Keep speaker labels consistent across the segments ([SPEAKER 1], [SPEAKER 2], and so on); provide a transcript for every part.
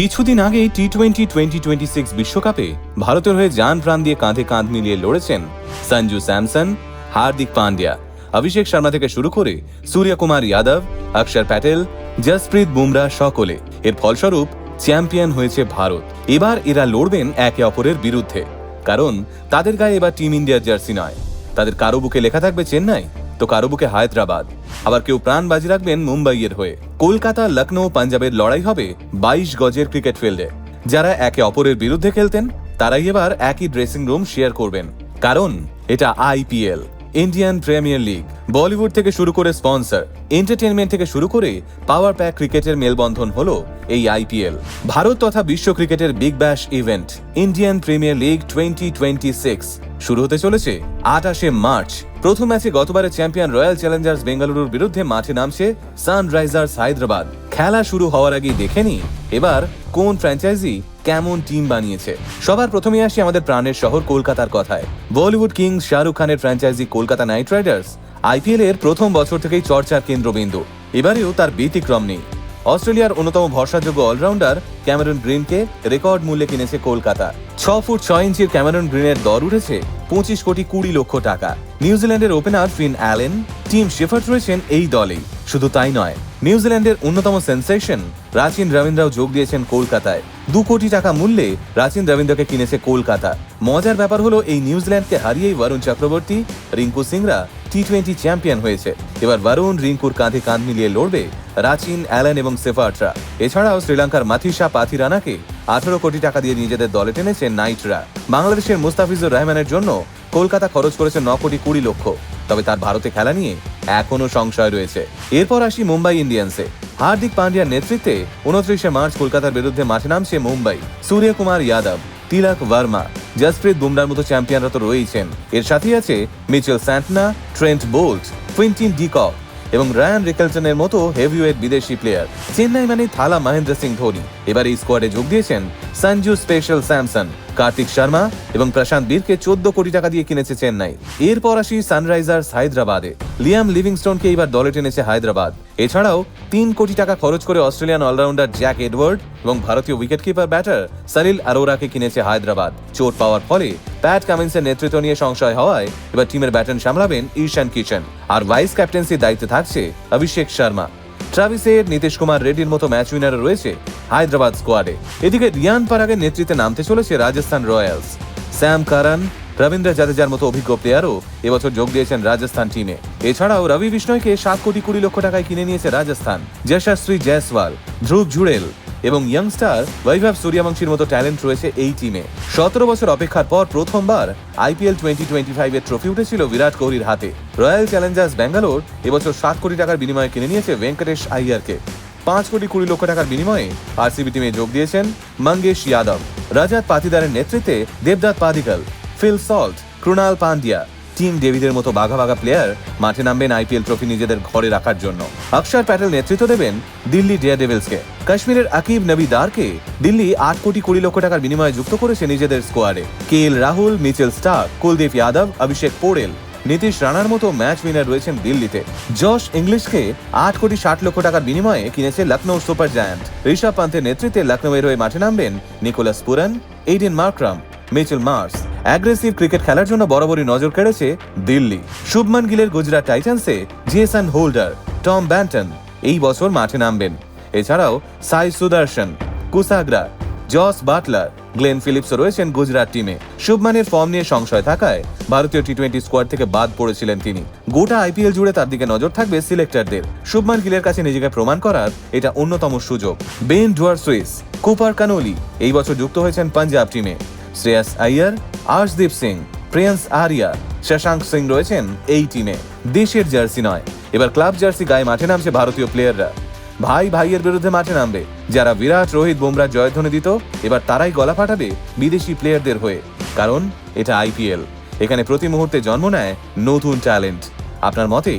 [SPEAKER 1] কিছুদিন আগেই T20 বিশ্বকাপে ভারতের হয়ে জান প্রাণ দিয়ে কাঁধে কাঁধ মিলিয়ে লড়েছেন সঞ্জু স্যামসন, হার্দিক পান্ডিয়া, অভিষেক শর্মা থেকে শুরু করে সূর্যকুমার যাদব, অক্ষর প্যাটেল, জসপ্রীত বুমরা সকলে। এর ফলস্বরূপ চ্যাম্পিয়ন হয়েছে ভারত। এবার এরা লড়বেন একে অপরের বিরুদ্ধে, কারণ তাদের গায়ে এবার টিম ইন্ডিয়ার জার্সি নয়। তাদের কারো বুকে লেখা থাকবে চেন্নাই, তো কারো বুকে হায়দ্রাবাদ, আবার কেউ প্রাণ বাজি রাখবেন মুম্বাইয়ের হয়ে। কলকাতা, লখনৌ, পাঞ্জাবের লড়াই হবে 22 গজের ক্রিকেট ফিল্ডে। যারা একে অপরের বিরুদ্ধে খেলতেন তারাই এবার একই ড্রেসিং রুম শেয়ার করবেন, কারণ এটা IPL, Indian premier league. Bollywood থেকে শুরু করে স্পন্সর, এন্টারটেনমেন্ট থেকে শুরু করে পাওয়ার প্যাক ক্রিকেটের মেলবন্ধন হলো এই আইপিএল। ভারত তথা বিশ্ব ক্রিকেটের Big Bash event Indian premier league 2026 শুরু হতে চলেছে 28 মার্চ। প্রথম ম্যাচে গতবারের চ্যাম্পিয়ন রয়্যাল চ্যালেঞ্জার্স বেঙ্গালুরুর বিরুদ্ধে মাঠে নামছে সানরাইজার্স হায়দ্রাবাদ। খেলা শুরু হওয়ার আগেই দেখে নি এবার কোন ফ্র্যাঞ্চাইজি কেমন টিম বানিয়েছে। সবার প্রথমে আসি আমাদের প্রাণের শহর কলকাতার কথায়। বলিউড কিংস শাহরুখ খানের franchise Kolkata night Riders IPL এর প্রথম বছর থেকেই চর্চার কেন্দ্রবিন্দু। এবারেও তার ব্যতিক্রম নেই। অস্ট্রেলিয়ার অন্যতম ভরসাযোগ্য অলরাউন্ডার ক্যামেরন গ্রিনকে রেকর্ড মূল্যে কিনেছে কলকাতা। 6 ফুট 6 ইঞ্চির ক্যামেরন গ্রিনের দর উঠেছে 25 কোটি 20 লক্ষ টাকা। নিউজিল্যান্ডের opener Finn Allen, Tim Seifert রয়েছেন এই দলেই। শুধু তাই নয়, নিউজিল্যান্ডের অন্যতম সেন্সেশন রাচিন রবীন্দ্রও যোগ দিয়েছেন কলকাতায়। 2 কোটি টাকা মূল্যে রাচিন রবীন্দ্রকে কিনেছে কলকাতা। মজার ব্যাপার হলো এই নিউজিল্যান্ডকে হারিয়েই বরুণ চক্রবর্তী, রিঙ্কু সিংরা T20 চ্যাম্পিয়ন হয়েছে। এবার বরুণ, রিঙ্কুর কাঁধে কাঁধ মিলিয়ে লড়বে রাচিন, অ্যালেন এবং সেফার্টরা। এছাড়াও শ্রীলঙ্কার মাথিসা পাথিরানাকে 18 কোটি টাকা দিয়ে নিজেদের দলে টেনেছে নাইটরা। বাংলাদেশের মুস্তাফিজুর রহমানের জন্য কলকাতা খরচ করেছে 9 কোটি 20 লক্ষ। তবে তার ভারতে খেলা নিয়ে এখনো সংশয় রয়েছে। এরপর আসি মুম্বাই ইন্ডিয়ান্সে। হার্দিক পান্ডিয়ার নেতৃত্বে 29 মার্চ কলকাতার বিরুদ্ধে মাঠে নামছে মুম্বাই। সূর্যকুমার যাদব, তিলক ভার্মা, জসপ্রীত বুমরার মতো চ্যাম্পিয়নরা তো রয়েছেন। এর সাথেই আছে Mitchell Santner, Trent Boult, Quinton de Kock এবং রায়ান রিকেলটনের মতো হেভিওয়েট বিদেশি প্লেয়ার। চেন্নাই মানে থালা মহেন্দ্র সিং ধোনি। এবার এই স্কোয়াডে যোগ দিয়েছেন সঞ্জু স্পেশাল স্যামসন, কার্তিক শর্মা এবং প্রশান্ত বীরকে 14 কোটি টাকা দিয়ে কিনেছে চেন্নাই। এরপর আসি সানরাইজার্স হায়দ্রাবাদে। লিয়াম লিভিংস্টোনকে এবার দলে টেনেছে হায়দ্রাবাদ। এছাড়াও 3 কোটি টাকা খরচ করে অস্ট্রেলিয়ান অলরাউন্ডার জ্যাক এডওয়ার্ড এবং ভারতীয় উইকেটকিপার ব্যাটার সলিল আরোরাকে কিনেছে হায়দ্রাবাদ। চোট পাওয়ার ফলে প্যাট কামিন্সের নেতৃত্ব নিয়ে সংশয় হওয়ায় এবার টিমের ব্যাটন সামলাবেন ঈশান কিশন, আর ভাইস ক্যাপ্টেন্সির দায়িত্বে থাকছে অভিষেক শর্মা। ট্রাভিসের, নীতিশ কুমার রেড্ডির মতো ম্যাচ উইনার রয়েছে হায়দ্রাবাদ স্কোয়াডে। এদিকে রিয়ান পরাগের নেতৃত্বে নামতে চলেছে Rajasthan Royals. Sam Curran, Ravindra জাদেজার মতো অভিজ্ঞ প্লেয়ারও এবছর যোগ দিয়েছেন রাজস্থান টিমে। এছাড়াও রবি বিষ্ণয়কে 7 কোটি 20 লক্ষ টাকায় কিনে নিয়েছে রাজস্থান। যশস্বী জয়সওয়াল, ধ্রুব জুড়েল এবং ইয়ংস্টার বৈভব সূর্যবংশীর মতো ট্যালেন্ট রয়েছে এই টিমে। 17 বছর অপেক্ষার পর প্রথমবার আইপিএল 2025 এর ট্রফি উঠেছিল বিরাট কোহলির হাতে। রয়্যাল চ্যালেঞ্জার্স ব্যাঙ্গালোর এবছর 7 কোটি টাকার বিনিময়ে কিনে নিয়েছে ভেঙ্কটেশ আইয়ারকে। 5 কোটি 20 লক্ষ টাকার বিনিময়ে আরসিবি টিমে যোগ দিয়েছেন মঙ্গেশ যাদব। রাজাত পাতিদারের নেতৃত্বে দেবদত্ত Padikkal, Phil Salt, Krunal Pandya, Tim ডেভিডের মতো বাঘা বাঘা প্লেয়ার মাঠে নামবেন আইপিএল ট্রফি নিজেদের ঘরে রাখার জন্য। অক্ষর প্যাটেল নেতৃত্ব দেবেন দিল্লি ডেয়ারডেভিলসকে। কাশ্মীরের আকিব নবীদারকে দিল্লি 8 কোটি 20 লক্ষ টাকার বিনিময়ে যুক্ত করেছে নিজেদের স্কোয়াডে। KL Rahul, Mitchell Starc, Kuldeep Yadav, Abhishek Porel, Nitish রানার মতো ম্যাচ উইনার রয়েছেন দিল্লিতে। জশ ইংলিশকে 8 কোটি 60 লক্ষ টাকার বিনিময়ে কিনেছে লখনৌ সুপার জায়ান্ট। ঋষভ পান্তের নেতৃত্বে লখনৌয়ের হয়ে মাঠে নামবেন Nicholas Pooran, Aiden Markram, Mitchell Marsh. Aggressive cricket খেলার জন্য বরাবরই নজর কেড়েছে দিল্লি। শুভমান গিলের গুজরাট টাইটান্সে জেসন হোল্ডার, টম ব্যান্টন এই বছর মাঠে নামবেন। এছাড়াও Sai Sudharsan, Kushagra, Jos Buttler, Glenn ফিলিপসও রয়েছেন গুজরাট টিমে। শুভমানের ফর্ম নিয়ে সংশয় থাকায় ভারতীয় T20 স্কোয়াড থেকে বাদ পড়েছিলেন তিনি। গোটা আইপিএল জুড়ে তার দিকে নজর থাকবে সিলেক্টরদের। শুভমান গিলের কাছে নিজেকে প্রমাণ করার এটা অন্যতম সুযোগ। বেন ডুয়ারসুইস, কুপার কানোলি এই বছর যুক্ত হয়েছেন পাঞ্জাব টিমে। শ্রেয়াস আইয়ার, আর্শদীপ সিং, প্রিয়ান্স আরিয়া, শশাঙ্ক সিং রয়েছেন এই টিমে। দেশের জার্সি নয়, এবার ক্লাব জার্সি গায়ে মাঠে নামছে ভারতীয় প্লেয়াররা। ভাই ভাইয়ের বিরুদ্ধে মাঠে নামবে। যারা বিরাট, রোহিত, বুমরা জয়ধ্বনি দিত এবার তারাই গলা ফাটাবে বিদেশি প্লেয়ারদের হয়ে, কারণ এটা আইপিএল। এখানে প্রতি মুহূর্তে জন্ম নেয় নতুন ট্যালেন্ট। আপনার মতে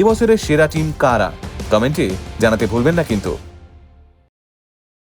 [SPEAKER 1] এবছরের সেরা টিম কারা? কমেন্টে জানাতে ভুলবেন না কিন্তু।